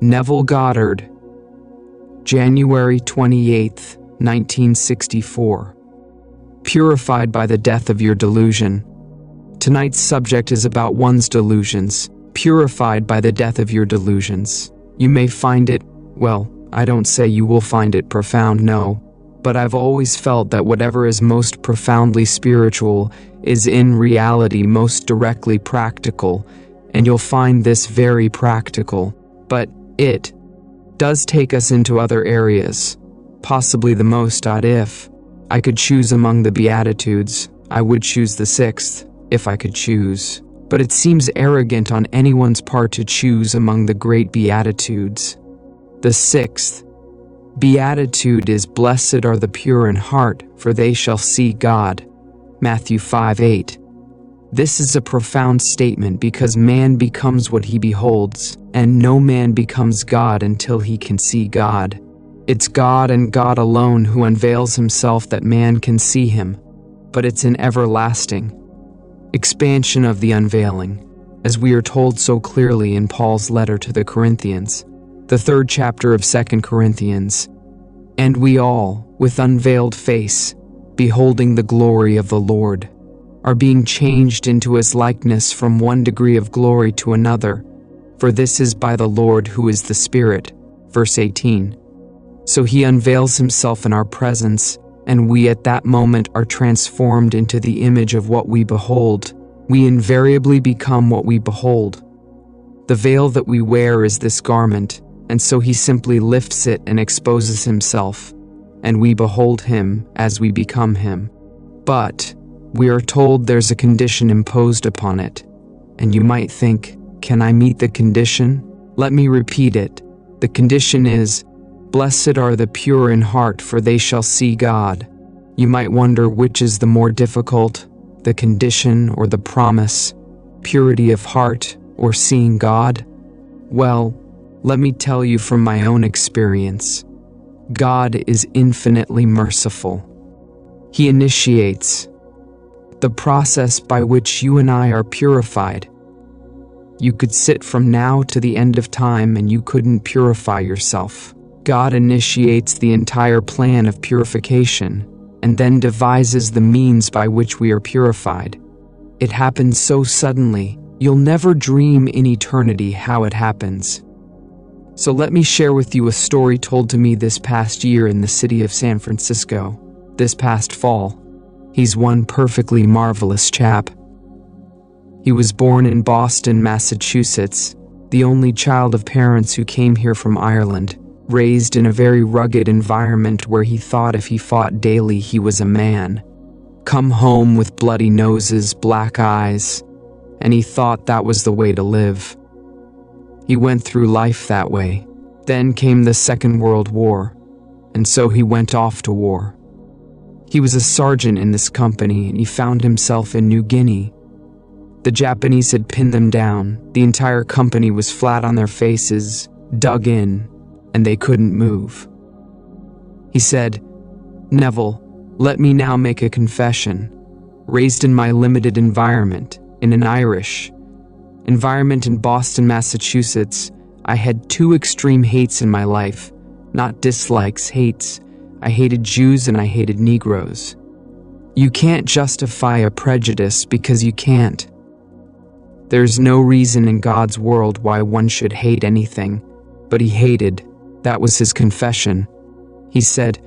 Neville Goddard, January 28, 1964. Purified by the death of your delusion. Tonight's subject is about one's delusions, purified by the death of your delusions. You may find it, well, I don't say you will find it profound, no, but I've always felt that whatever is most profoundly spiritual is in reality most directly practical, and you'll find this very practical, but it does take us into other areas, possibly the most. If I could choose among the Beatitudes, I would choose the sixth, if I could choose. But it seems arrogant on anyone's part to choose among the great Beatitudes. The sixth Beatitude is, "Blessed are the pure in heart, for they shall see God." Matthew 5:8. This is a profound statement because man becomes what he beholds, and no man becomes God until he can see God. It's God and God alone who unveils himself that man can see him, but it's an everlasting expansion of the unveiling, as we are told so clearly in Paul's letter to the Corinthians, the 3rd chapter of 2 Corinthians. And we all, with unveiled face, beholding the glory of the Lord, are being changed into his likeness from one degree of glory to another, for this is by the Lord who is the Spirit. Verse 18. So he unveils himself in our presence, and we at that moment are transformed into the image of what we behold. We invariably become what we behold. The veil that we wear is this garment, and so he simply lifts it and exposes himself, and we behold him as we become him. But we are told there's a condition imposed upon it, and you might think, can I meet the condition? Let me repeat it. The condition is, "Blessed are the pure in heart, for they shall see God." You might wonder which is the more difficult, the condition or the promise, purity of heart or seeing God? Well, let me tell you from my own experience. God is infinitely merciful. He initiates the process by which you and I are purified. You could sit from now to the end of time and you couldn't purify yourself. God initiates the entire plan of purification and then devises the means by which we are purified. It happens so suddenly, you'll never dream in eternity how it happens. So let me share with you a story told to me this past year in the city of San Francisco, this past fall. He's one perfectly marvelous chap. He was born in Boston, Massachusetts, the only child of parents who came here from Ireland, raised in a very rugged environment where he thought if he fought daily he was a man. Come home with bloody noses, black eyes, and he thought that was the way to live. He went through life that way. Then came the Second World War, and so he went off to war. He was a sergeant in this company, and he found himself in New Guinea. The Japanese had pinned them down. The entire company was flat on their faces, dug in, and they couldn't move. He said, "Neville, let me now make a confession. Raised in my limited environment, in an Irish environment in Boston, Massachusetts, I had two extreme hates in my life. Not dislikes, hates. I hated Jews and I hated Negroes. You can't justify a prejudice because you can't. There's no reason in God's world why one should hate anything, but he hated. That was his confession. He said,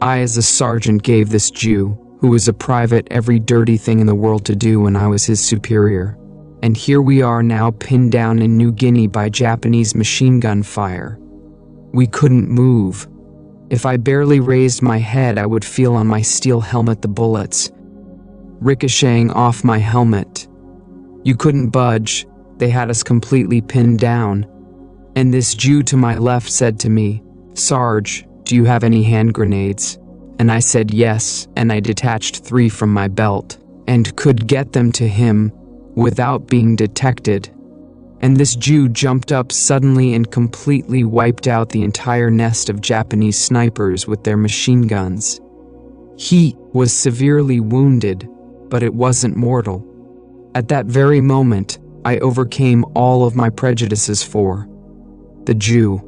I as a sergeant gave this Jew, who was a private, every dirty thing in the world to do when I was his superior. And here we are now pinned down in New Guinea by Japanese machine gun fire. We couldn't move. If I barely raised my head, I would feel on my steel helmet the bullets ricocheting off my helmet. You couldn't budge. They had us completely pinned down. And this Jew to my left said to me, Sarge, do you have any hand grenades? And I said yes, and I detached 3 from my belt, and could get them to him without being detected. And this Jew jumped up suddenly and completely wiped out the entire nest of Japanese snipers with their machine guns. He was severely wounded, but it wasn't mortal. At that very moment, I overcame all of my prejudices for the Jew.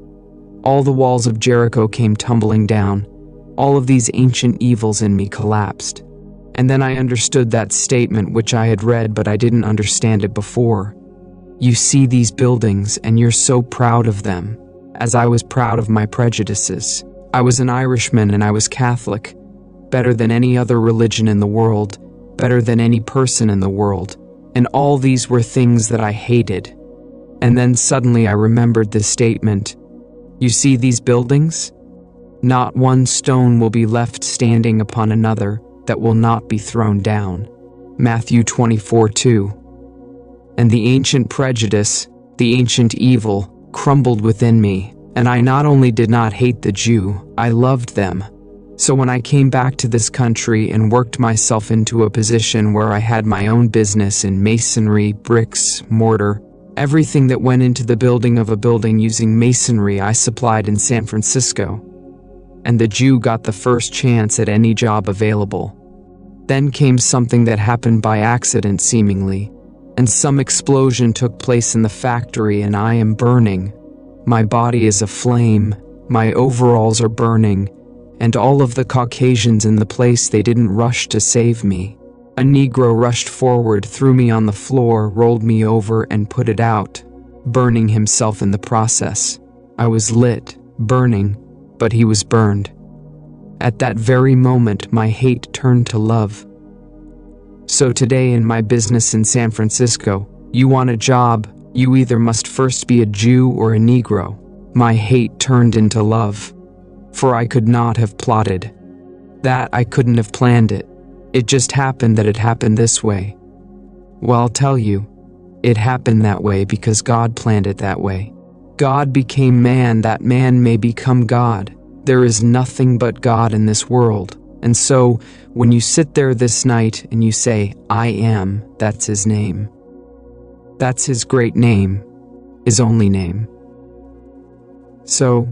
All the walls of Jericho came tumbling down. All of these ancient evils in me collapsed. And then I understood that statement which I had read, but I didn't understand it before. You see these buildings and you're so proud of them, as I was proud of my prejudices. I was an Irishman and I was Catholic, better than any other religion in the world, better than any person in the world, and all these were things that I hated. And then suddenly I remembered this statement. You see these buildings? Not one stone will be left standing upon another that will not be thrown down. Matthew 24:2. And the ancient prejudice, the ancient evil, crumbled within me, and I not only did not hate the Jew, I loved them. So when I came back to this country and worked myself into a position where I had my own business in masonry, bricks, mortar, everything that went into the building of a building using masonry I supplied in San Francisco. And the Jew got the first chance at any job available. Then came something that happened by accident seemingly, and some explosion took place in the factory and I am burning. My body is aflame, my overalls are burning, and all of the Caucasians in the place, they didn't rush to save me. A Negro rushed forward, threw me on the floor, rolled me over and put it out, burning himself in the process. I was lit, burning, but he was burned. At that very moment, my hate turned to love. So today in my business in San Francisco, you want a job, you either must first be a Jew or a Negro. My hate turned into love. For I could not have plotted that. I couldn't have planned it. It just happened that it happened this way. Well, I'll tell you, it happened that way because God planned it that way. God became man that man may become God. There is nothing but God in this world. And so, when you sit there this night and you say, I am, that's his name. That's his great name, his only name. So,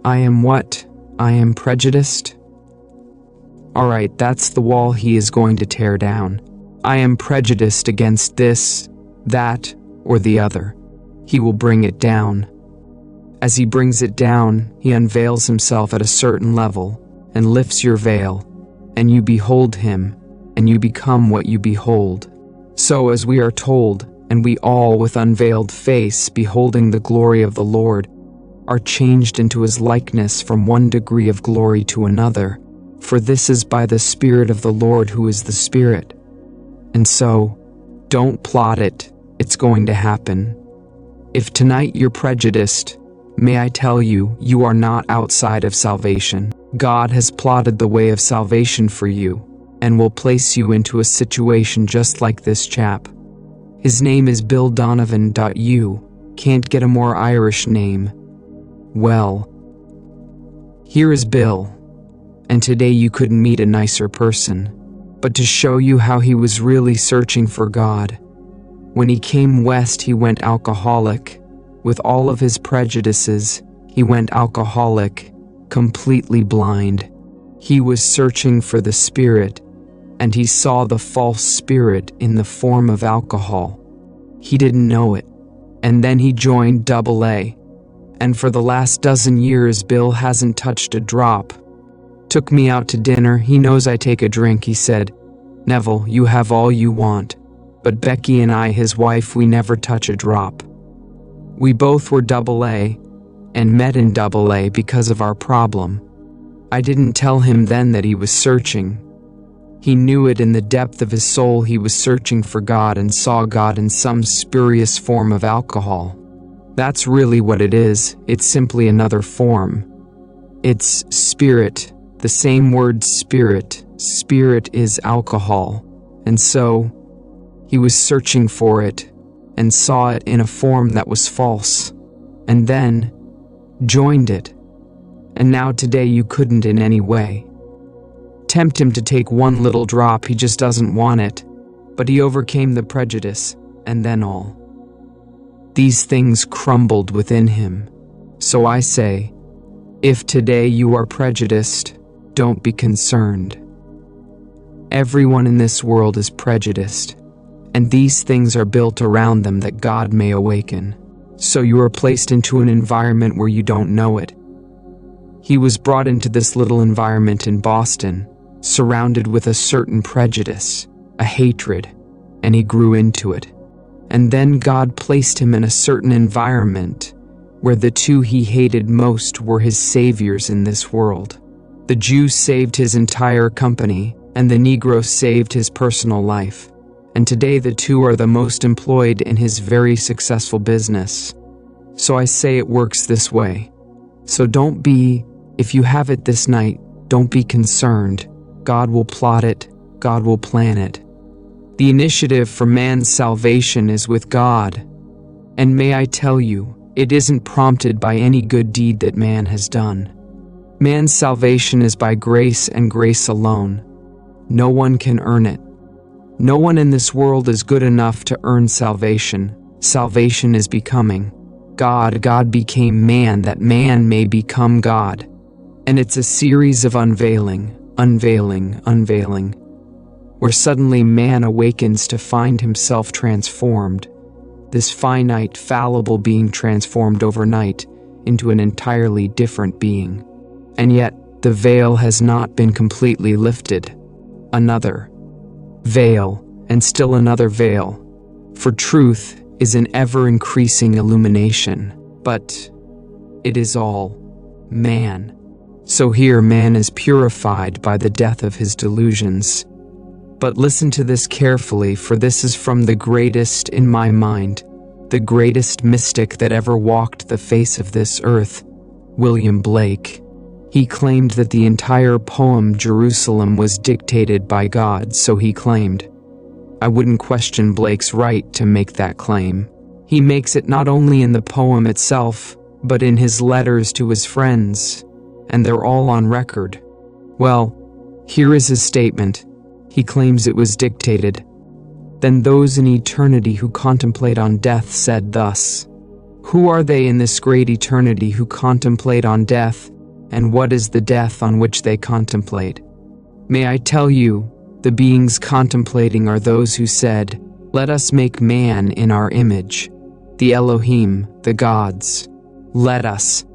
I am what? I am prejudiced? Alright, that's the wall he is going to tear down. I am prejudiced against this, that, or the other. He will bring it down. As he brings it down, he unveils himself at a certain level, and lifts your veil, and you behold him, and you become what you behold. So as we are told, and we all with unveiled face, beholding the glory of the Lord, are changed into his likeness from one degree of glory to another, for this is by the Spirit of the Lord who is the Spirit. And so, don't plot it, it's going to happen. If tonight you're prejudiced, may I tell you, you are not outside of salvation. God has plotted the way of salvation for you, and will place you into a situation just like this chap. His name is Bill Donovan. You can't get a more Irish name. Well, here is Bill, and today you couldn't meet a nicer person. But to show you how he was really searching for God, when he came west he went alcoholic. With all of his prejudices, he went alcoholic, completely blind. He was searching for the Spirit, and he saw the false spirit in the form of alcohol. He didn't know it, and then he joined AA. And for the last dozen years, Bill hasn't touched a drop. Took me out to dinner. He knows I take a drink. He said, Neville, you have all you want. But Becky and I, his wife, we never touch a drop. We both were AA and met in AA because of our problem. I didn't tell him then that he was searching. He knew it in the depth of his soul. He was searching for God and saw God in some spurious form of alcohol. That's really what it is. It's simply another form. It's spirit, the same word spirit. Spirit is alcohol. And so, he was searching for it and saw it in a form that was false, and then joined it. And now today you couldn't in any way tempt him to take one little drop. He just doesn't want it. But he overcame the prejudice, and then all these things crumbled within him. So I say, if today you are prejudiced, don't be concerned. Everyone in this world is prejudiced, and these things are built around them that God may awaken. So you are placed into an environment where you don't know it. He was brought into this little environment in Boston, surrounded with a certain prejudice, a hatred, and he grew into it. And then God placed him in a certain environment where the two he hated most were his saviors in this world. The Jew saved his entire company, and the Negro saved his personal life. And today the two are the most employed in his very successful business. So I say it works this way. So don't be, if you have it this night, don't be concerned. God will plot it, God will plan it. The initiative for man's salvation is with God. And may I tell you, it isn't prompted by any good deed that man has done. Man's salvation is by grace and grace alone. No one can earn it. No one in this world is good enough to earn salvation. Salvation is becoming. God became man that man may become God. And it's a series of unveiling, where suddenly man awakens to find himself transformed, this finite, fallible being transformed overnight into an entirely different being. And yet, the veil has not been completely lifted. Another veil, and still another veil. For truth is an ever-increasing illumination, but it is all man. So here man is purified by the death of his delusions. But listen to this carefully, for this is from the greatest in my mind, the greatest mystic that ever walked the face of this earth, William Blake. He claimed that the entire poem Jerusalem was dictated by God, so he claimed. I wouldn't question Blake's right to make that claim. He makes it not only in the poem itself, but in his letters to his friends, and they're all on record. Well, here is his statement. He claims it was dictated. Then those in eternity who contemplate on death said thus, who are they in this great eternity who contemplate on death, and what is the death on which they contemplate? May I tell you, the beings contemplating are those who said, let us make man in our image, the Elohim, the gods. Let us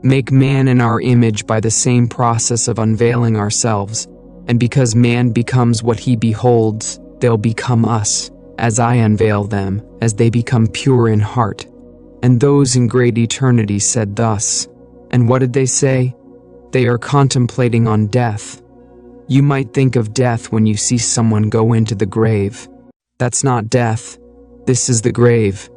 make man in our image by the same process of unveiling ourselves, and because man becomes what he beholds, they'll become us, as I unveil them, as they become pure in heart. And those in great eternity said thus. And what did they say? They are contemplating on death. You might think of death when you see someone go into the grave. That's not death. This is the grave.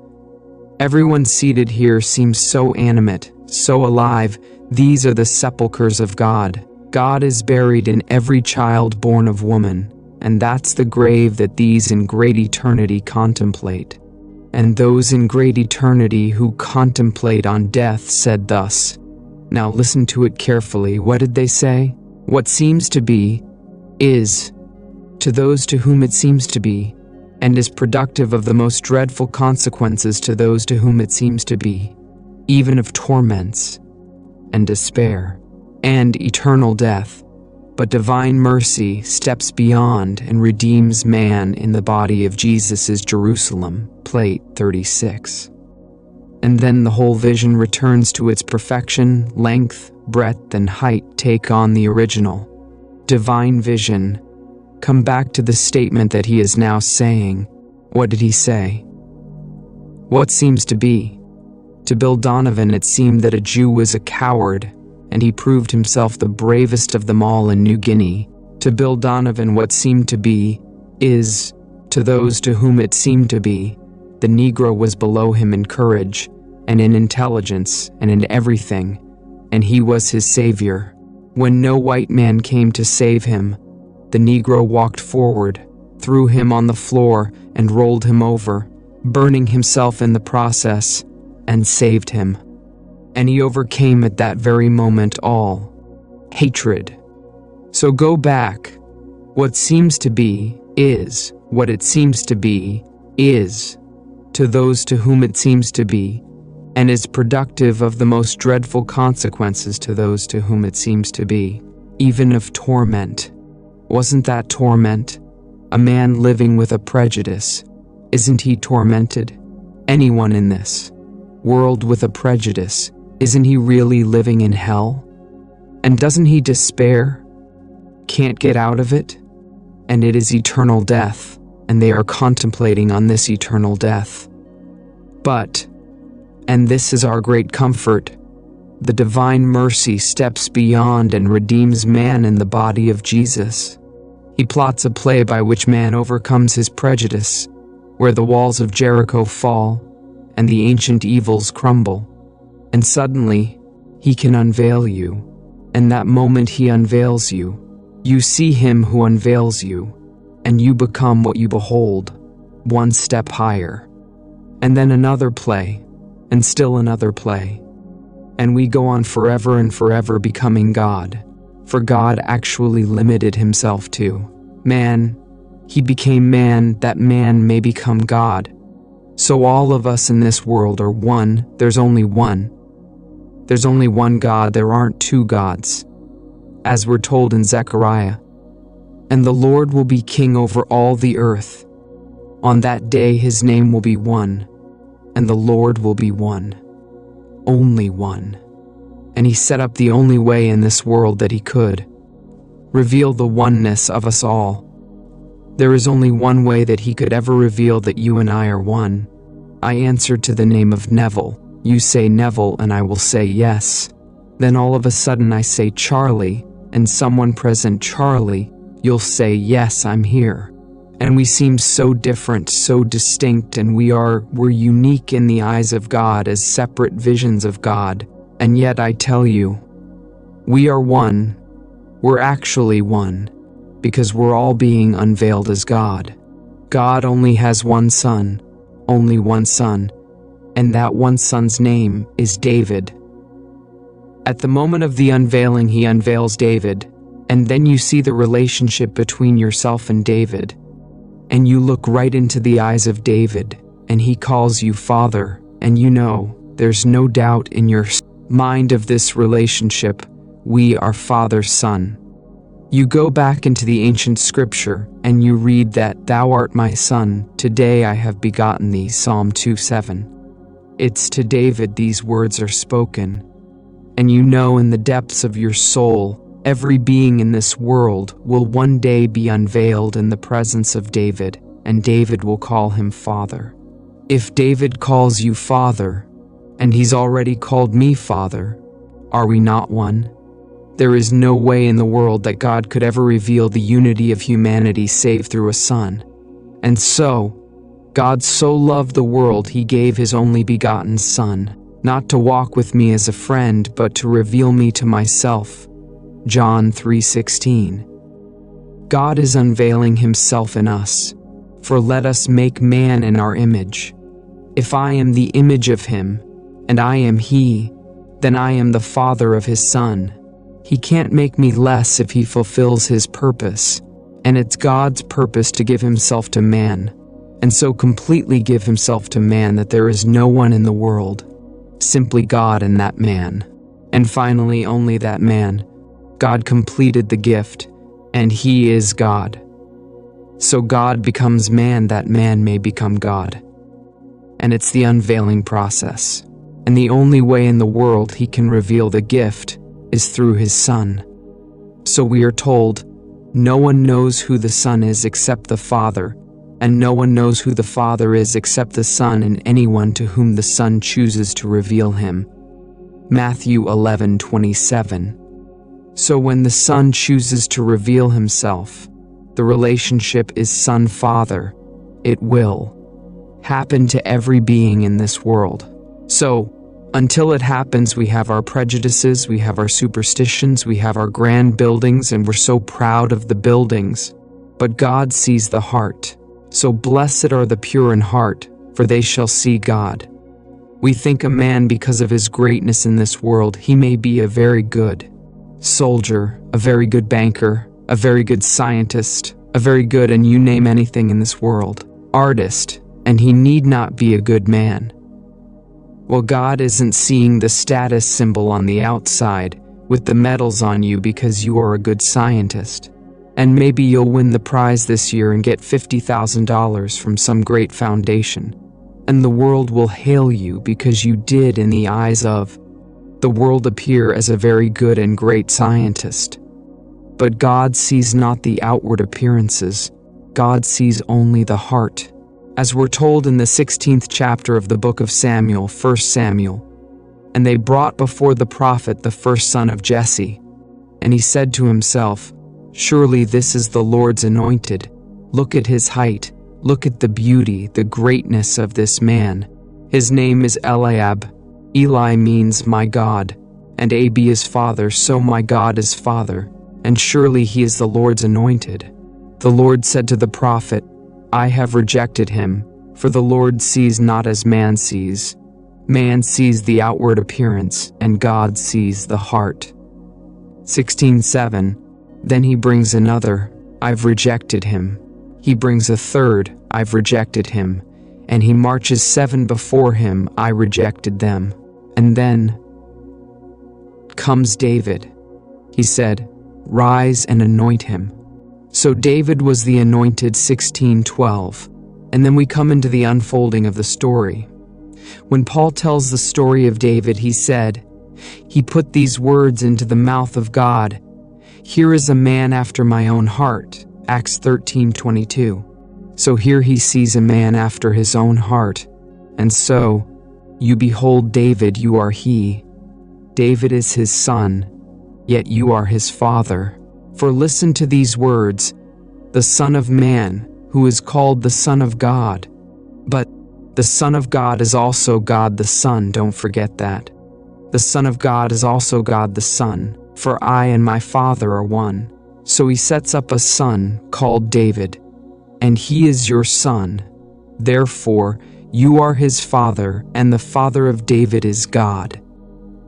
Everyone seated here seems so animate, so alive. These are the sepulchres of God. God is buried in every child born of woman, and that's the grave that these in great eternity contemplate. And those in great eternity who contemplate on death said thus. Now listen to it carefully. What did they say? What seems to be, is, to those to whom it seems to be, and is productive of the most dreadful consequences to those to whom it seems to be, even of torments, and despair, and eternal death. But divine mercy steps beyond and redeems man in the body of Jesus' Jerusalem, plate 36. And then the whole vision returns to its perfection, length, breadth, and height take on the original. Divine vision. Come back to the statement that he is now saying. What did he say? What seems to be? To Bill Donovan it seemed that a Jew was a coward, and he proved himself the bravest of them all in New Guinea. To Bill Donovan what seemed to be, is, to those to whom it seemed to be, the Negro was below him in courage, and in intelligence, and in everything, and he was his savior. When no white man came to save him, the Negro walked forward, threw him on the floor, and rolled him over, burning himself in the process, and saved him. And he overcame at that very moment all hatred. So go back. What seems to be, is. What it seems to be, is. To those to whom it seems to be, and is productive of the most dreadful consequences to those to whom it seems to be, even of torment. Wasn't that torment? A man living with a prejudice. Isn't he tormented? Anyone in this world with a prejudice, isn't he really living in hell? And doesn't he despair? Can't get out of it? And it is eternal death, and they are contemplating on this eternal death. But, and this is our great comfort, the divine mercy steps beyond and redeems man in the body of Jesus. He plots a play by which man overcomes his prejudice, where the walls of Jericho fall and the ancient evils crumble. And suddenly, he can unveil you. And that moment he unveils you, you see him who unveils you, and you become what you behold, one step higher. And then another play, and still another play. And we go on forever and forever becoming God, for God actually limited himself to man. He became man that man may become God. So all of us in this world are one. There's only one. There's only one God, there aren't two gods. As we're told in Zechariah, and the Lord will be king over all the earth. On that day his name will be one, and the Lord will be one. Only one. And he set up the only way in this world that he could. Reveal the oneness of us all. There is only one way that he could ever reveal that you and I are one. I answer to the name of Neville. You say Neville and I will say yes. Then all of a sudden I say Charlie, and someone present Charlie, you'll say yes, I'm here. And we seem so different, so distinct, and we're unique in the eyes of God as separate visions of God. And yet I tell you, we are one. We're actually one, because we're all being unveiled as God. God only has one son, only one son, and that one son's name is David. At the moment of the unveiling, he unveils David, and then you see the relationship between yourself and David. And you look right into the eyes of David, and he calls you Father, and you know, there's no doubt in your mind of this relationship. We are Father-Son. You go back into the ancient scripture, and you read that, "Thou art my son, today I have begotten thee," Psalm 2:7. It's to David these words are spoken. And you know in the depths of your soul, every being in this world will one day be unveiled in the presence of David, and David will call him Father. If David calls you Father, and he's already called me Father, are we not one? There is no way in the world that God could ever reveal the unity of humanity save through a Son. And so, God so loved the world he gave his only begotten Son, not to walk with me as a friend but to reveal me to myself. John 3:16. God is unveiling himself in us. For let us make man in our image. If I am the image of him, and I am he, then I am the father of his son. He can't make me less if he fulfills his purpose. And it's God's purpose to give himself to man, and so completely give himself to man that there is no one in the world. Simply God and that man. And finally only that man. God completed the gift, and he is God. So God becomes man that man may become God. And it's the unveiling process. And the only way in the world he can reveal the gift is through his Son. So we are told, no one knows who the Son is except the Father, and no one knows who the Father is except the Son and anyone to whom the Son chooses to reveal him. Matthew 11:27. So when the Son chooses to reveal himself, the relationship is Son-Father. It will happen to every being in this world. So, until it happens, we have our prejudices, we have our superstitions, we have our grand buildings, and we're so proud of the buildings. But God sees the heart. So blessed are the pure in heart, for they shall see God. We think a man, because of his greatness in this world, he may be a very good soldier, a very good banker, a very good scientist, a very good, and you name anything in this world, artist, and he need not be a good man. Well, God isn't seeing the status symbol on the outside with the medals on you because you are a good scientist. And maybe you'll win the prize this year and get $50,000 from some great foundation. and the world will hail you because you did in the eyes of the world appear as a very good and great scientist. But God sees not the outward appearances. God sees only the heart. As we're told in the 16th chapter of the book of Samuel, 1 Samuel, and they brought before the prophet the first son of Jesse. And he said to himself, surely this is the Lord's anointed. Look at his height. Look at the beauty, the greatness of this man. His name is Eliab. Eli means my God, and Ab is father, so my God is father, and surely he is the Lord's anointed. The Lord said to the prophet, I have rejected him, for the Lord sees not as man sees. Man sees the outward appearance, and God sees the heart. 16:7. Then he brings another, I've rejected him. He brings a third, I've rejected him. And he marches 7 before him, I rejected them. And then comes David. He said, rise and anoint him. So David was the anointed, 16:12. And then we come into the unfolding of the story. When Paul tells the story of David, he said, he put these words into the mouth of God. Here is a man after my own heart. Acts 13:22. So here he sees a man after his own heart. And so, you behold David, you are he. David is his son, yet you are his father. For listen to these words, the Son of Man, who is called the Son of God. But the Son of God is also God the Son, don't forget that. The Son of God is also God the Son, for I and my Father are one. So he sets up a son called David, and he is your son. Therefore, you are his father, and the father of David is God.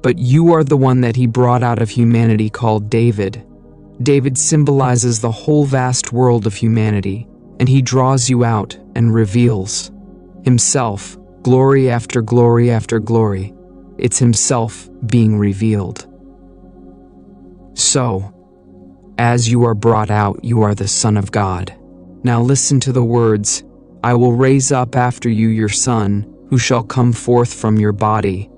But you are the one that he brought out of humanity called David. David symbolizes the whole vast world of humanity, and he draws you out and reveals himself, glory after glory after glory. It's himself being revealed. So, as you are brought out, you are the Son of God. Now listen to the words, I will raise up after you your son, who shall come forth from your body.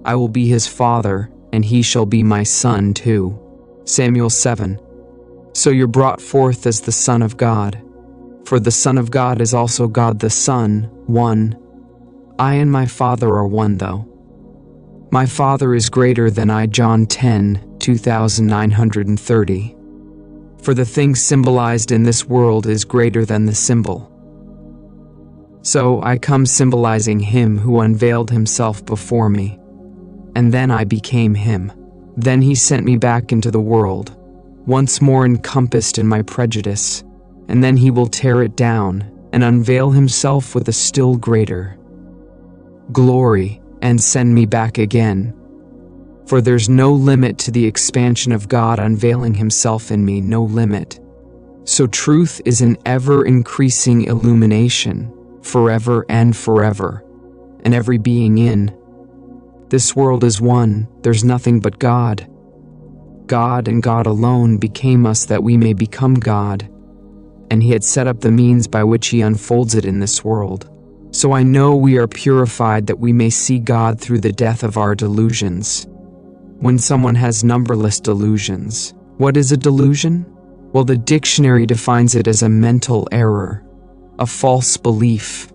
I will be his father, and he shall be my son too. Samuel 7. So you're brought forth as the Son of God. For the Son of God is also God the Son, one. I and my Father are one though. My Father is greater than I, John 10:2930. For the thing symbolized in this world is greater than the symbol. So I come symbolizing him who unveiled himself before me. And then I became him. Then he sent me back into the world, once more encompassed in my prejudice, and then he will tear it down and unveil himself with a still greater glory and send me back again. For there's no limit to the expansion of God unveiling himself in me, no limit. So truth is an ever-increasing illumination, forever and forever, and every being in this world is one. There's nothing but God. God and God alone became us that we may become God, and he had set up the means by which he unfolds it in this world. So I know we are purified that we may see God through the death of our delusions. When someone has numberless delusions, what is a delusion? Well, the dictionary defines it as a mental error, a false belief,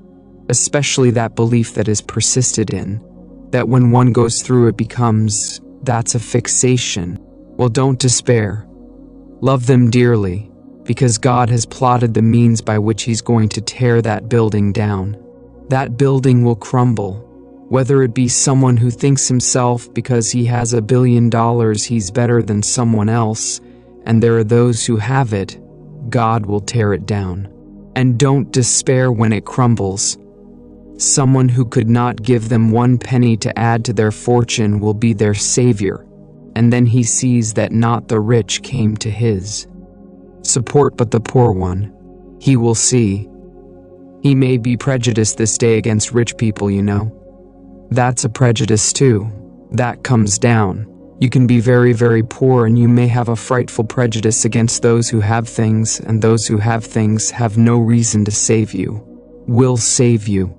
especially that belief that is persisted in, that when one goes through it becomes, that's a fixation. Well, don't despair. Love them dearly, because God has plotted the means by which he's going to tear that building down. That building will crumble, whether it be someone who thinks himself because he has $1 billion he's better than someone else, and there are those who have it. God will tear it down. And don't despair when it crumbles. Someone who could not give them 1 penny to add to their fortune will be their savior, and then he sees that not the rich came to his support but the poor one. He will see. He may be prejudiced this day against rich people, you know. That's a prejudice too. That comes down. You can be very, very poor and you may have a frightful prejudice against those who have things, and those who have things have no reason to save you. Will save you.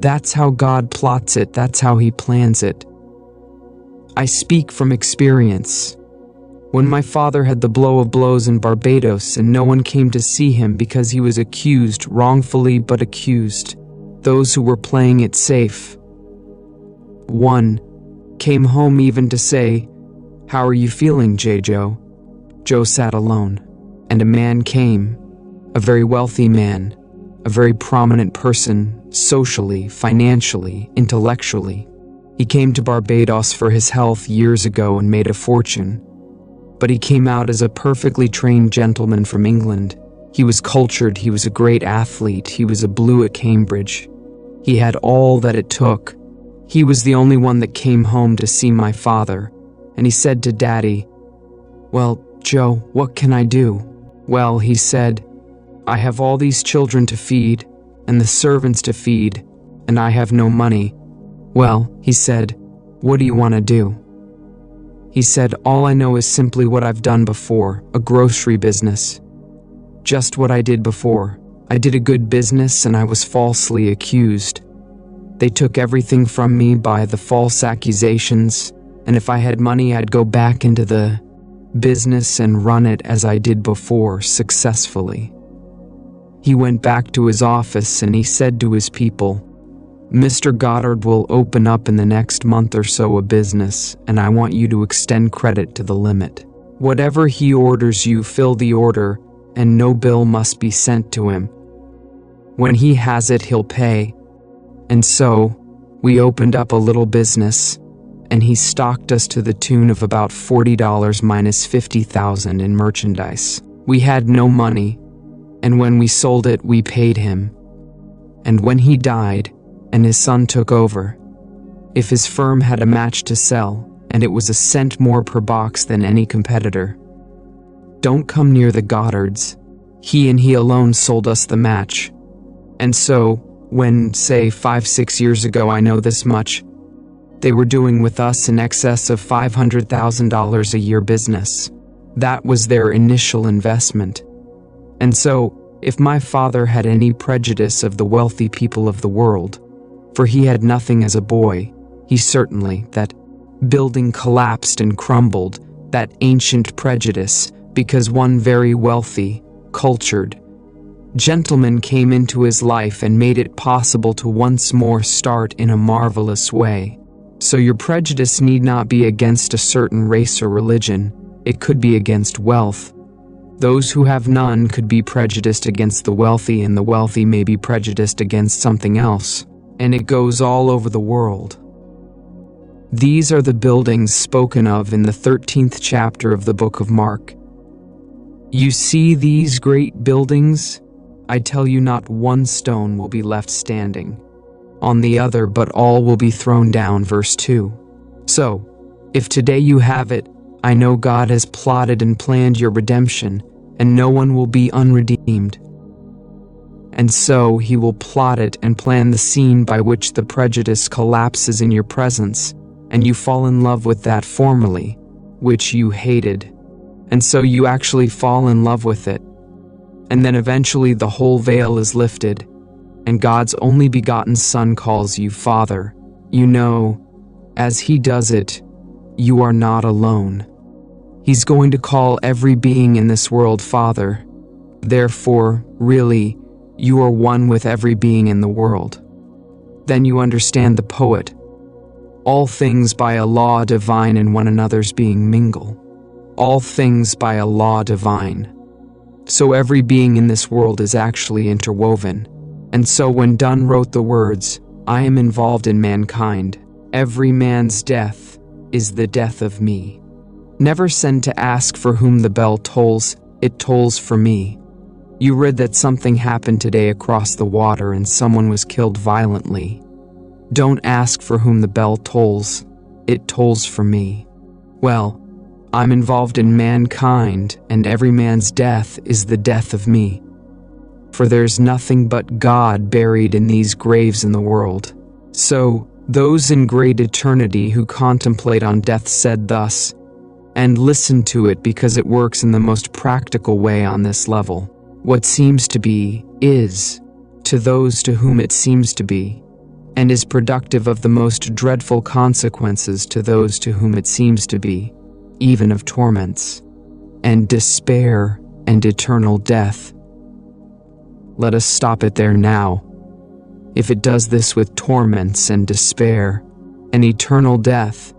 That's how God plots it, that's how He plans it. I speak from experience. When my father had the blow of blows in Barbados and no one came to see him because he was accused, wrongfully but accused, those who were playing it safe. One came home even to say, "How are you feeling, Joe?" Joe sat alone, and a man came, a very wealthy man, a very prominent person, socially, financially, intellectually. He came to Barbados for his health years ago and made a fortune. But he came out as a perfectly trained gentleman from England. He was cultured, he was a great athlete, he was a blue at Cambridge. He had all that it took. He was the only one that came home to see my father, and he said to Daddy, "Well, Joe, what can I do?" "Well," he said, "I have all these children to feed, and the servants to feed, and I have no money." "Well," he said, "what do you want to do?" He said, "All I know is simply what I've done before, a grocery business. Just what I did before. I did a good business and I was falsely accused. They took everything from me by the false accusations, and if I had money I'd go back into the business and run it as I did before, successfully." He went back to his office and he said to his people, "Mr. Goddard will open up in the next month or so a business, and I want you to extend credit to the limit. Whatever he orders you, fill the order, and no bill must be sent to him. When he has it, he'll pay." And so, we opened up a little business, and he stocked us to the tune of about $40 minus $50,000 in merchandise. We had no money, and when we sold it, we paid him. And when he died, and his son took over, if his firm had a match to sell, and it was a cent more per box than any competitor, don't come near the Goddards. He and he alone sold us the match. And so, when, say, 5-6 years ago, I know this much, they were doing with us in excess of $500,000 a year business. That was their initial investment. And so, if my father had any prejudice of the wealthy people of the world, for he had nothing as a boy, he certainly, that building collapsed and crumbled, that ancient prejudice, because one very wealthy, cultured gentleman came into his life and made it possible to once more start in a marvelous way. So your prejudice need not be against a certain race or religion, it could be against wealth. Those who have none could be prejudiced against the wealthy, and the wealthy may be prejudiced against something else. And it goes all over the world. These are the buildings spoken of in the 13th chapter of the book of Mark. You see these great buildings? I tell you, not one stone will be left standing on the other, but all will be thrown down. Verse 2. So, if today you have it, I know God has plotted and planned your redemption, and no one will be unredeemed. And so he will plot it and plan the scene by which the prejudice collapses in your presence, and you fall in love with that formerly, which you hated. And so you actually fall in love with it. And then eventually the whole veil is lifted, and God's only begotten Son calls you Father. You know, as he does it, you are not alone. He's going to call every being in this world Father. Therefore, really, you are one with every being in the world. Then you understand the poet. All things by a law divine in one another's being mingle. All things by a law divine. So every being in this world is actually interwoven. And so when Donne wrote the words, "I am involved in mankind. Every man's death is the death of me. Never send to ask for whom the bell tolls, it tolls for me." You read that something happened today across the water and someone was killed violently. Don't ask for whom the bell tolls, it tolls for me. Well, I'm involved in mankind, and every man's death is the death of me. For there's nothing but God buried in these graves in the world. So, those in great eternity who contemplate on death said thus, and listen to it because it works in the most practical way on this level. What seems to be, is, to those to whom it seems to be. and is productive of the most dreadful consequences to those to whom it seems to be, even of torments, and despair, and eternal death. Let us stop it there now. If it does this with torments and despair and eternal death,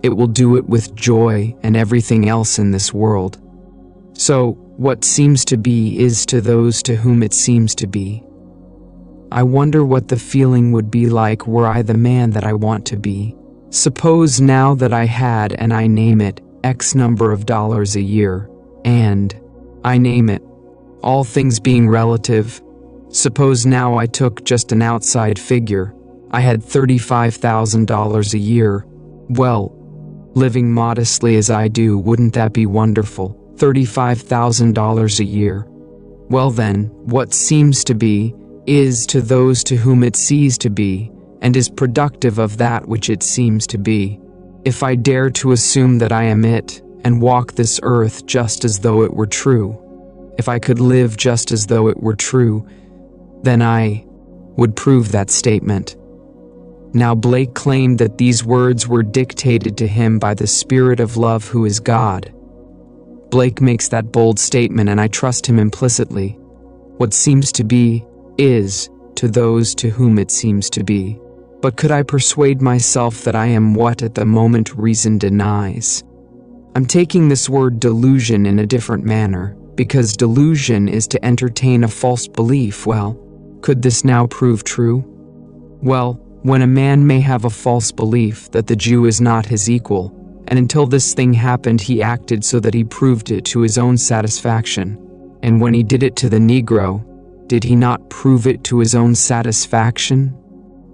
it will do it with joy and everything else in this world. So, what seems to be is to those to whom it seems to be. I wonder what the feeling would be like were I the man that I want to be. Suppose now that I had, and I name it, X number of dollars a year, and I name it, all things being relative. Suppose now I took just an outside figure. I had $35,000 a year. Well, living modestly as I do, wouldn't that be wonderful? $35,000 a year. Well then, what seems to be, is to those to whom it sees to be, and is productive of that which it seems to be. If I dare to assume that I am it, and walk this earth just as though it were true, if I could live just as though it were true, then I would prove that statement. Now Blake claimed that these words were dictated to him by the Spirit of love who is God. Blake makes that bold statement, and I trust him implicitly. What seems to be, is, to those to whom it seems to be. But could I persuade myself that I am what at the moment reason denies? I'm taking this word delusion in a different manner, because delusion is to entertain a false belief. Well, could this now prove true? Well, when a man may have a false belief that the Jew is not his equal, and until this thing happened he acted so that he proved it to his own satisfaction, and when he did it to the Negro, did he not prove it to his own satisfaction?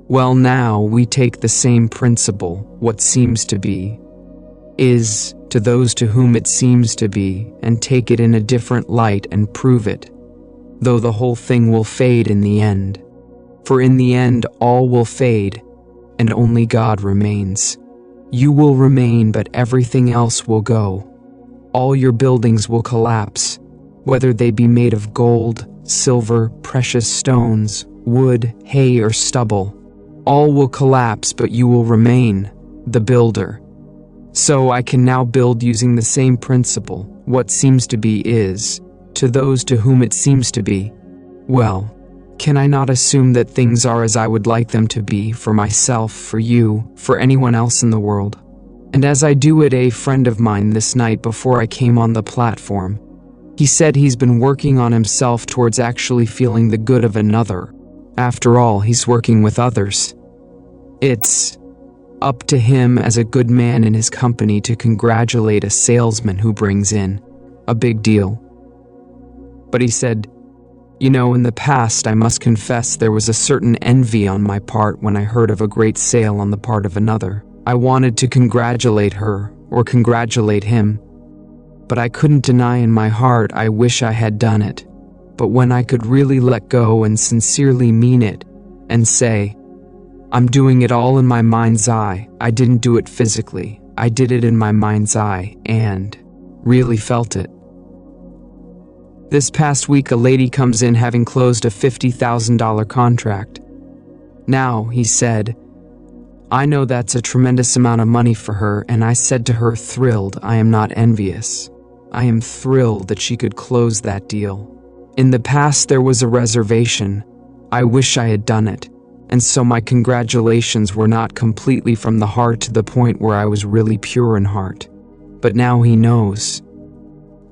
Well, now we take the same principle, what seems to be, is, to those to whom it seems to be, and take it in a different light and prove it, though the whole thing will fade in the end. For in the end all will fade, and only God remains. You will remain, but everything else will go. All your buildings will collapse, whether they be made of gold, silver, precious stones, wood, hay, or stubble. All will collapse, but you will remain, the builder. So I can now build using the same principle. What seems to be is, to those to whom it seems to be. Well, can I not assume that things are as I would like them to be, for myself, for you, for anyone else in the world? And as I do it, a friend of mine this night before I came on the platform, he said he's been working on himself towards actually feeling the good of another. After all, he's working with others. It's up to him as a good man in his company to congratulate a salesman who brings in a big deal. But he said, you know, in the past I must confess there was a certain envy on my part when I heard of a great sale on the part of another. I wanted to congratulate her, or congratulate him, but I couldn't deny in my heart I wish I had done it. But when I could really let go and sincerely mean it, and say, I'm doing it all in my mind's eye, I didn't do it physically, I did it in my mind's eye, and really felt it. This past week a lady comes in having closed a $50,000 contract. Now, he said, I know that's a tremendous amount of money for her, and I said to her, thrilled, I am not envious. I am thrilled that she could close that deal. In the past there was a reservation. I wish I had done it, and so my congratulations were not completely from the heart to the point where I was really pure in heart. But now he knows.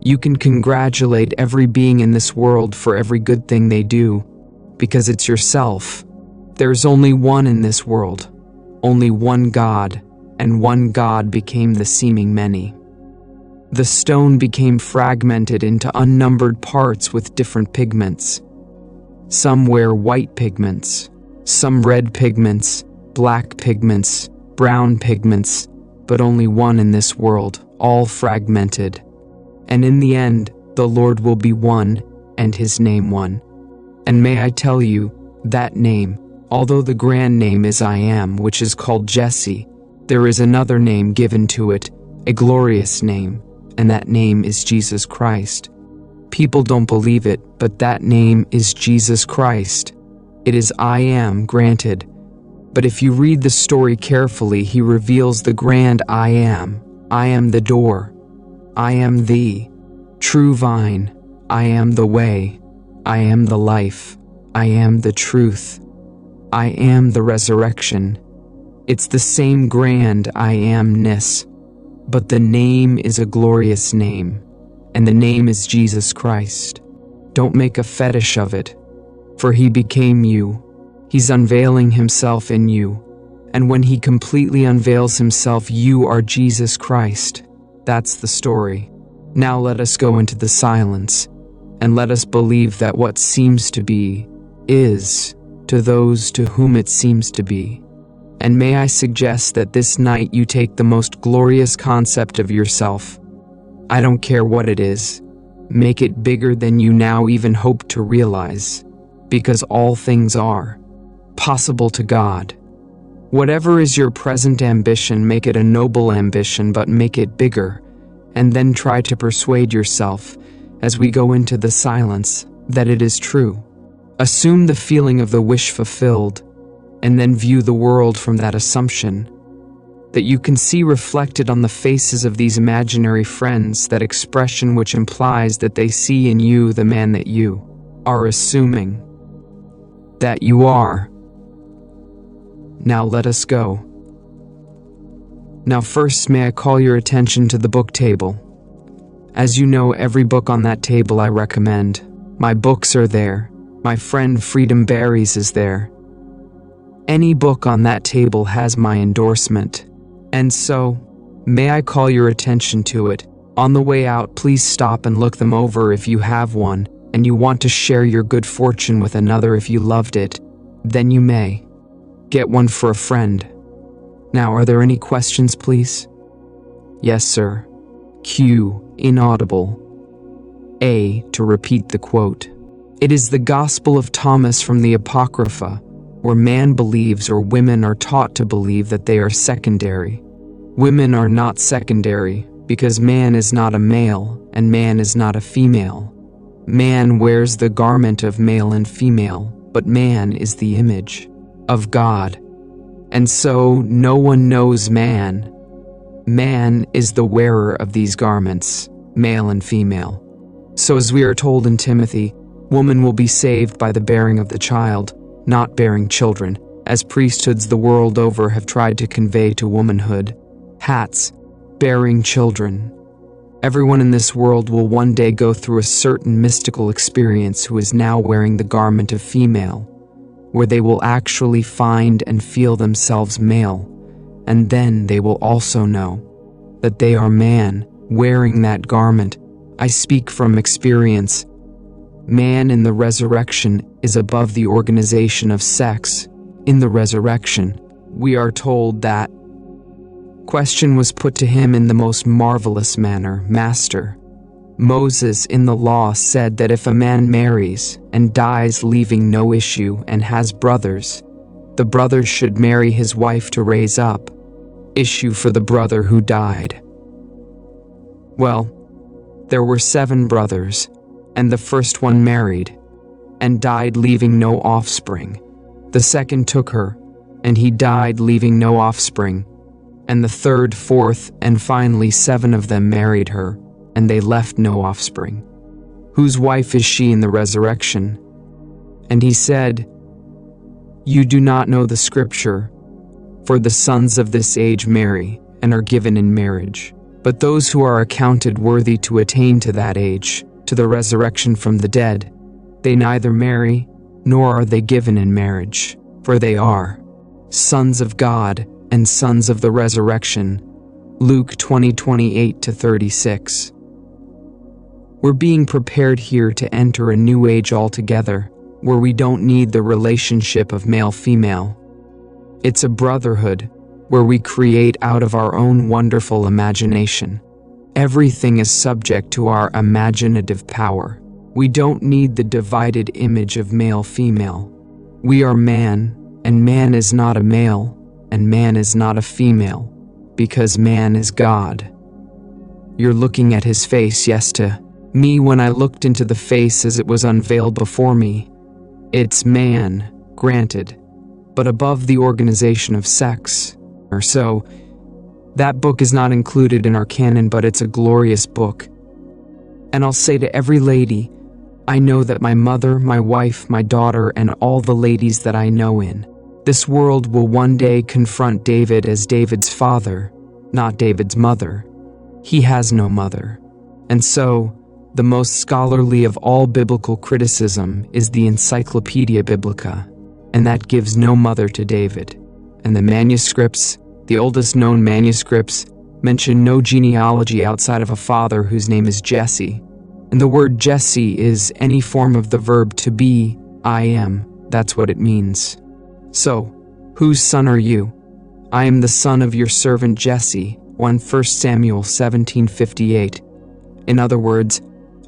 You can congratulate every being in this world for every good thing they do, because it's yourself. There's only one in this world, only one God, and one God became the seeming many. The stone became fragmented into unnumbered parts with different pigments. Some wear white pigments, some red pigments, black pigments, brown pigments, but only one in this world, all fragmented. And in the end, the Lord will be one, and his name one. And may I tell you, that name, although the grand name is I Am, which is called Jesse, there is another name given to it, a glorious name, and that name is Jesus Christ. People don't believe it, but that name is Jesus Christ. It is I Am, granted, But if you read the story carefully, he reveals the grand I am. I am the door. I am the true vine. I am the way. I am the life. I am the truth. I am the resurrection. It's the same grand I amness, but the name is a glorious name, and the name is Jesus Christ. Don't make a fetish of it, for he became you. He's unveiling himself in you, and when he completely unveils himself, you are Jesus Christ. That's the story. Now let us go into the silence, and let us believe that what seems to be is to those to whom it seems to be. And may I suggest that this night you take the most glorious concept of yourself. I don't care what it is. Make it bigger than you now even hope to realize, because all things are possible to God. Whatever is your present ambition, make it a noble ambition, but make it bigger, and then try to persuade yourself, as we go into the silence, that it is true. Assume the feeling of the wish fulfilled, and then view the world from that assumption, that you can see reflected on the faces of these imaginary friends, that expression which implies that they see in you the man that you are assuming that you are. Now let us go. Now first, may I call your attention to the book table. As you know, every book on that table I recommend. My books are there. My friend Freedom Berries is there. Any book on that table has my endorsement. And so, may I call your attention to it. On the way out, please stop and look them over if you have one, and you want to share your good fortune with another if you loved it, then you may. Get one for a friend. Now, are there any questions, please? Yes, sir. Q. Inaudible. A. To repeat the quote. It is the Gospel of Thomas from the Apocrypha, where man believes or women are taught to believe that they are secondary. Women are not secondary, because man is not a male and man is not a female. Man wears the garment of male and female, but man is the image of God. And so no one knows man. Man is the wearer of these garments, male and female. So as we are told in Timothy, woman will be saved by the bearing of the child, not bearing children, as priesthoods the world over have tried to convey to womanhood. Hats, bearing children. Everyone in this world will one day go through a certain mystical experience who is now wearing the garment of female, where they will actually find and feel themselves male, and then they will also know that they are man wearing that garment. I speak from experience. Man in the resurrection is above the organization of sex. In the resurrection, we are told that question was put to him in the most marvelous manner, Master. Moses in the law said that if a man marries and dies leaving no issue and has brothers, the brothers should marry his wife to raise up issue for the brother who died. Well, there were 7 brothers, and the first one married and died leaving no offspring. The second took her, and he died leaving no offspring. And the third, fourth, and finally 7 of them married her, and they left no offspring. Whose wife is she in the resurrection? And he said, You do not know the scripture, for the sons of this age marry, and are given in marriage. But those who are accounted worthy to attain to that age, to the resurrection from the dead, they neither marry, nor are they given in marriage, for they are sons of God, and sons of the resurrection. Luke 20:28-36. We're being prepared here to enter a new age altogether, where we don't need the relationship of male-female. It's a brotherhood, where we create out of our own wonderful imagination. Everything is subject to our imaginative power. We don't need the divided image of male-female. We are man, and man is not a male, and man is not a female, because man is God. You're looking at his face, yes, to me when I looked into the face as it was unveiled before me. It's man, granted, but above the organization of sex. Or so, that book is not included in our canon, but it's a glorious book. And I'll say to every lady, I know that my mother, my wife, my daughter, and all the ladies that I know in this world will one day confront David as David's father, not David's mother. He has no mother. And so, the most scholarly of all biblical criticism is the Encyclopedia Biblica, and that gives no mother to David. And the manuscripts, the oldest known manuscripts, mention no genealogy outside of a father whose name is Jesse. And the word Jesse is any form of the verb to be, I am. That's what it means. So, whose son are you? I am the son of your servant Jesse, 1 Samuel 17:58. In other words,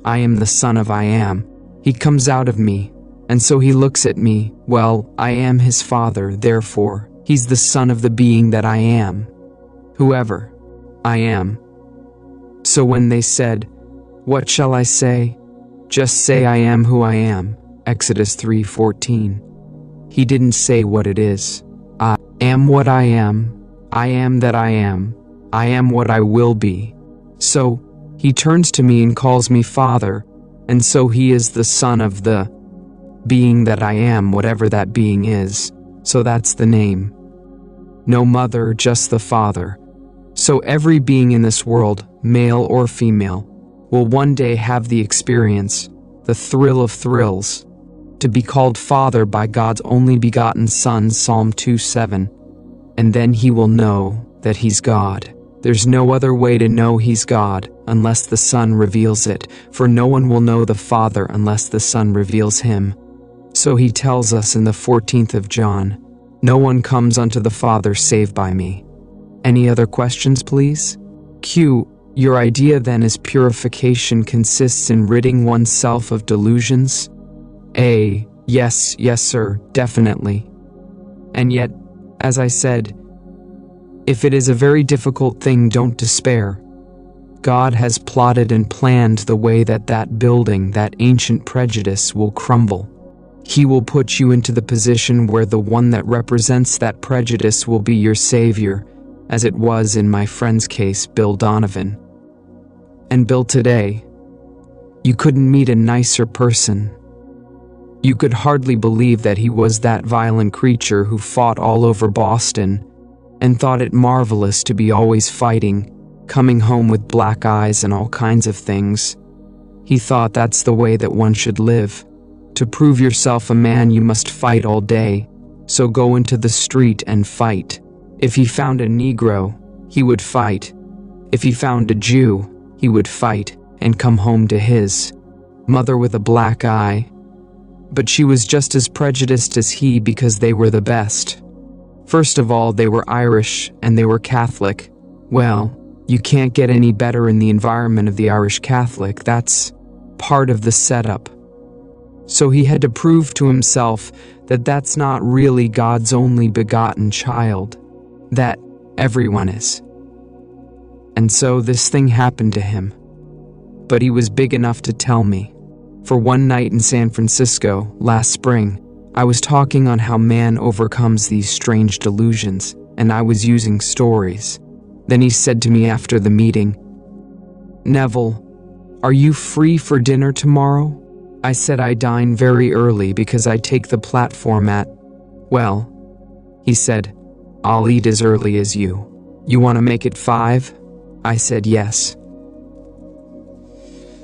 I am the son of I am. He comes out of me, and so he looks at me. Well, I am his father, therefore, he's the son of the being that I am. Whoever I am. So when they said, what shall I say? Just say I am who I am. Exodus 3:14. He didn't say what it is. I am what I am that I am what I will be. So, he turns to me and calls me Father, and so he is the son of the being that I am, whatever that being is. So that's the name. No mother, just the Father. So every being in this world, male or female, will one day have the experience, the thrill of thrills, to be called Father by God's only begotten Son, Psalm 2:7, and then he will know that he's God. There's no other way to know he's God unless the Son reveals it, for no one will know the Father unless the Son reveals him. So he tells us in the 14th of John, no one comes unto the Father save by me. Any other questions, please? Q. Your idea then is purification consists in ridding oneself of delusions? A. Yes, sir, definitely. And yet, as I said, if it is a very difficult thing, don't despair. God has plotted and planned the way that that building, that ancient prejudice, will crumble. He will put you into the position where the one that represents that prejudice will be your savior, as it was in my friend's case, Bill Donovan. And Bill today, you couldn't meet a nicer person. You could hardly believe that he was that violent creature who fought all over Boston and thought it marvelous to be always fighting, coming home with black eyes and all kinds of things. He thought that's the way that one should live. To prove yourself a man, you must fight all day, so go into the street and fight. If he found a Negro, he would fight. If he found a Jew, he would fight and come home to his mother with a black eye. But she was just as prejudiced as he because they were the best. First of all, they were Irish and they were Catholic. Well, you can't get any better in the environment of the Irish Catholic. That's part of the setup. So he had to prove to himself that that's not really God's only begotten child, that everyone is. And so this thing happened to him. But he was big enough to tell me. For one night in San Francisco, last spring, I was talking on how man overcomes these strange delusions, and I was using stories. Then he said to me after the meeting, Neville, are you free for dinner tomorrow? I said I dine very early because I take the platform at, well, he said, I'll eat as early as you. You want to make it 5? I said yes.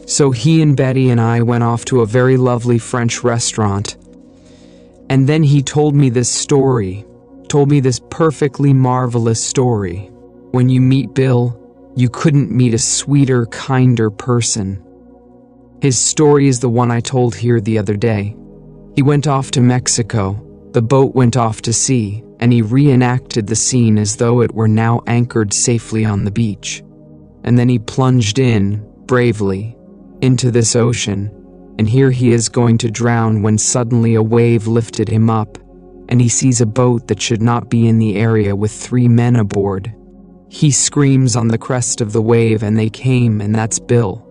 So he and Betty and I went off to a very lovely French restaurant. And then he told me this story, told me this perfectly marvelous story. When you meet Bill, you couldn't meet a sweeter, kinder person. His story is the one I told here the other day. He went off to Mexico, the boat went off to sea, and he reenacted the scene as though it were now anchored safely on the beach. And then he plunged in, bravely, into this ocean, and here he is going to drown when suddenly a wave lifted him up, and he sees a boat that should not be in the area with 3 men aboard. He screams on the crest of the wave, and they came, and that's Bill.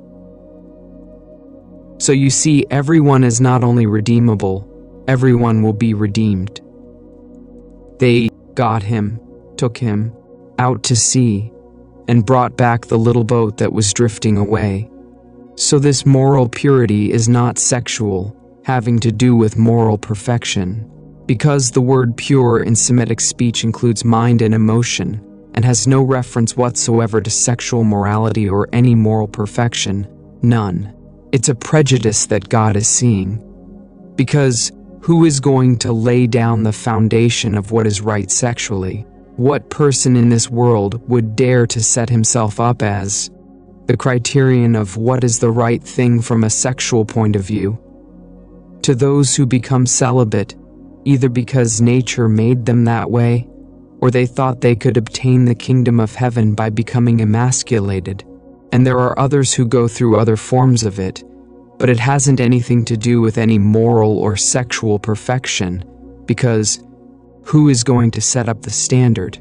So you see, everyone is not only redeemable, everyone will be redeemed. They got him, took him out to sea, and brought back the little boat that was drifting away. So this moral purity is not sexual, having to do with moral perfection, because the word pure in Semitic speech includes mind and emotion, and has no reference whatsoever to sexual morality or any moral perfection, none. It's a prejudice that God is seeing. Because who is going to lay down the foundation of what is right sexually? What person in this world would dare to set himself up as the criterion of what is the right thing from a sexual point of view? To those who become celibate, either because nature made them that way, or they thought they could obtain the kingdom of heaven by becoming emasculated, and there are others who go through other forms of it, but it hasn't anything to do with any moral or sexual perfection, because who is going to set up the standard?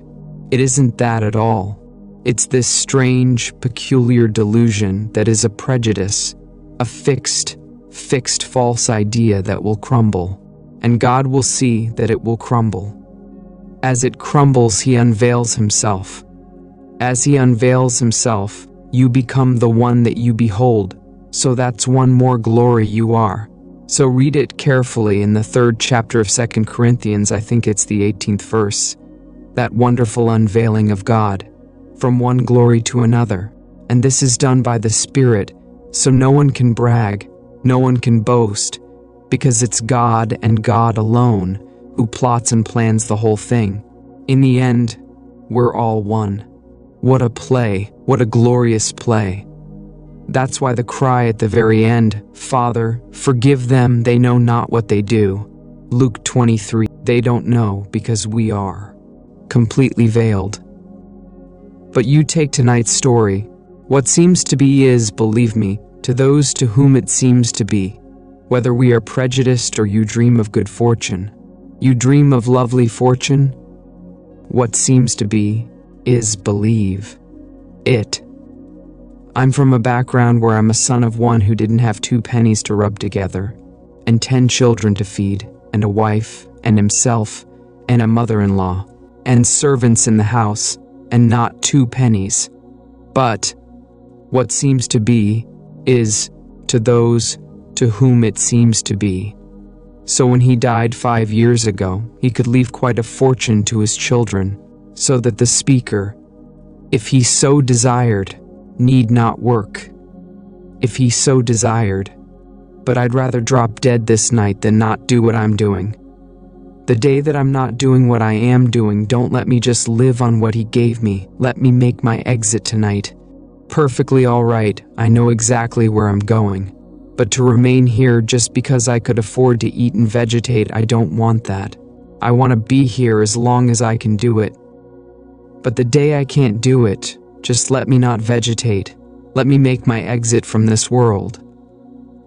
It isn't that at all. It's this strange, peculiar delusion that is a prejudice, a fixed false idea that will crumble, and God will see that it will crumble. As it crumbles, he unveils himself. As he unveils himself, you become the one that you behold, so that's one more glory you are. So read it carefully in the 3rd chapter of 2 Corinthians, I think it's the 18th verse, that wonderful unveiling of God, from one glory to another. And this is done by the Spirit, so no one can brag, no one can boast, because it's God and God alone who plots and plans the whole thing. In the end, we're all one. What a play, what a glorious play. That's why the cry at the very end, Father, forgive them, they know not what they do. Luke 23, they don't know because we are completely veiled. But you take tonight's story. What seems to be is, believe me, to those to whom it seems to be. Whether we are prejudiced or you dream of good fortune, you dream of lovely fortune, what seems to be is believe it. I'm from a background where I'm a son of one who didn't have 2 pennies to rub together, and 10 children to feed, and a wife, and himself, and a mother-in-law, and servants in the house, and not 2 pennies. But what seems to be is to those to whom it seems to be. So when he died 5 years ago, he could leave quite a fortune to his children, so that the speaker, if he so desired, need not work. If he so desired. But I'd rather drop dead this night than not do what I'm doing. The day that I'm not doing what I am doing, don't let me just live on what he gave me. Let me make my exit tonight. Perfectly all right, I know exactly where I'm going. But to remain here just because I could afford to eat and vegetate, I don't want that. I want to be here as long as I can do it. But the day I can't do it, just let me not vegetate. Let me make my exit from this world.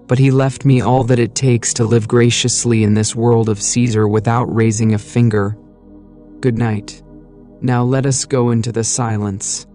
But he left me all that it takes to live graciously in this world of Caesar without raising a finger. Good night. Now let us go into the silence.